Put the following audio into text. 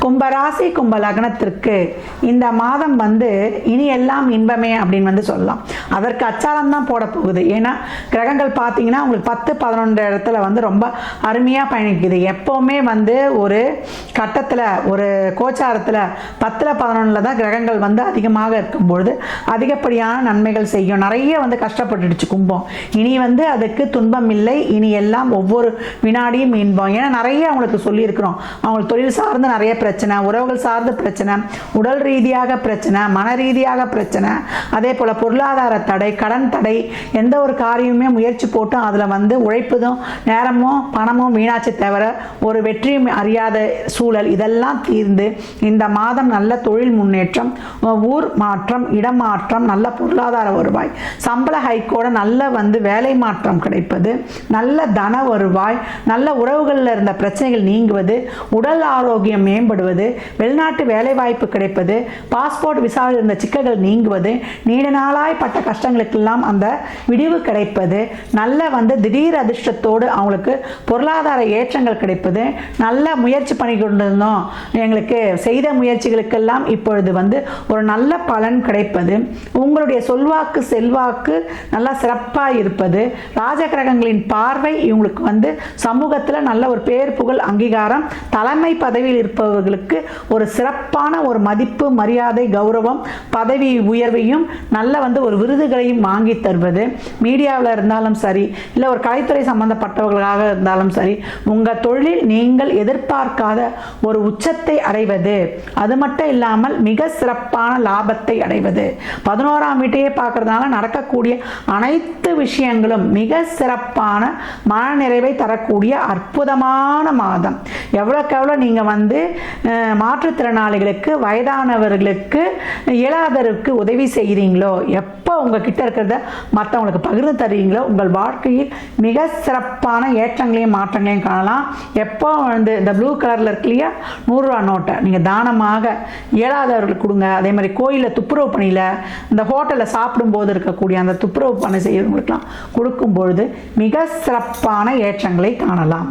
கும்பராசி கும்ப லக்னத்திற்கு இந்த மாதம் இனி எல்லாம் இன்பமே அப்படின்னு சொல்லலாம். அதற்கு அச்சாரம் தான் போட போகுது. ஏன்னா கிரகங்கள் பார்த்தீங்கன்னா உங்களுக்கு 10, 11 இடத்துல ரொம்ப அருமையாக பயணிக்குது. எப்போவுமே ஒரு கட்டத்தில் ஒரு கோச்சாரத்தில் 10, 11 தான் கிரகங்கள் அதிகமாக இருக்கும்பொழுது அதிகப்படியான நன்மைகள் செய்யும். நிறைய கஷ்டப்பட்டுடுச்சு கும்பம். இனி அதுக்கு துன்பம் இல்லை. இனி எல்லாம் ஒவ்வொரு வினாடியும் இன்பம். ஏன்னா நிறைய அவங்களுக்கு சொல்லியிருக்கிறோம். அவங்களுக்கு தொழில் சார்ந்து நிறைய பிரச்சனை, உறவுகள் சார்ந்த பிரச்சனை, உடல் ரீதியாக பிரச்சனை, மன ரீதியாக பிரச்சனை, அதே போல் பொருளாதார தடை, கடன் தடை, எந்த ஒரு காரியமுமே முயற்சி போட்டும் அதில் உழைப்பதும் நேரமும் பணமும் வீணாச்சு தவிர ஒரு வெற்றியும் அறியாத சூழல் இதெல்லாம் தீர்ந்து இந்த மாதம் நல்ல தொழில் முன்னேற்றம், ஊர் மாற்றம், இடமாற்றம், நல்ல பொருளாதார வருவாய், சம்பள ஹைக்கோட நல்ல வேலை மாற்றம் கிடைப்பது, நல்ல தன வருவாய், நல்ல உறவுகளில் இருந்த பிரச்சனைகள் நீங்குவது, உடல் ஆரோக்கியம் மேம்படுவது, வெளிநாட்டு வேலை வாய்ப்பு கிடைப்பது, பாஸ்போர்ட் விசாவில் இருந்த சிக்கல்கள் நீங்குவது, நீண்ட நாளாய் பட்ட கஷ்டங்களுக்கெல்லாம் அந்த விடிவு கிடைப்பது, நல்ல திடீர் அதிர்ஷ்டத்தோடு அவங்களுக்கு பொருளாதார ஏற்றங்கள் கிடைப்பது, நல்ல முயற்சி பண்ணி கொண்டிருந்தோம் எங்களுக்கு செய்த முயற்சிகளுக்கெல்லாம் இப்பொழுது ஒரு நல்ல பலன் கிடைப்பது, உங்களுடைய சொல்வாக்கு செல்வாக்கு நல்லா சிறப்பாக இருப்பது, ராஜகிரகங்களின் பார்வை இவங்களுக்கு சமூகத்தில் நல்ல ஒரு பேர் புகழ் அங்கீகாரம், தலைமை பதவியில் இருப்பவர்களுக்கு ஒரு சிறப்பான ஒரு மதிப்பு மரியாதை கௌரவம் பதவி உயர்வையும் நல்ல ஒரு விருதுகளையும் வாங்கி தருவது, மீடியாவில் இருந்தாலும் சரி இல்லை ஒரு கலைத்துறை சம்பந்தப்பட்டவர்களாக இருந்தாலும் சரி உங்கள் தொழிலில் நீங்கள் எதிர்பார்க்காத ஒரு உச்சத்தை அடைவது, அது மட்டும் இல்லாமல் மிக சிறப்பான லாபத்தை அடைவது, 11ஆம் வீட்டையே பார்க்கறதுனால நடக்கக்கூடிய அனைத்து விஷயங்களும் மிக சிறப்பான மன நிறைவை தரக்கூடிய அற்புதமான மாதம். எவ்வளோக்கு எவ்வளோ நீங்கள் மாற்றுத்திறனாளிகளுக்கு, வயதானவர்களுக்கு, இயலாதவருக்கு உதவி செய்கிறீங்களோ, எப்போ உங்ககிட்ட இருக்கிறத மற்றவங்களுக்கு பகிர்ந்து தருவீங்களோ உங்கள் வாழ்க்கையில் மிக சிறப்பான ஏற்றங்களையும் மாற்றங்களையும் காணலாம். எப்போ இந்த ப்ளூ கலரில் இருக்கு இல்லையா 100 ரூபா நோட்டை நீங்கள் தானமாக இயலாதவர்களுக்கு கொடுங்க. அதே மாதிரி கோயிலில் துப்புரவு பணியில், இந்த ஹோட்டலில் சாப்பிடும்போது இருக்கக்கூடிய அந்த துப்புரவு பணி செய்கிறவங்களுக்கெல்லாம் கொடுக்கும் பொழுது மிக சிறப்பான ஏற்றங்களை காணலாம்.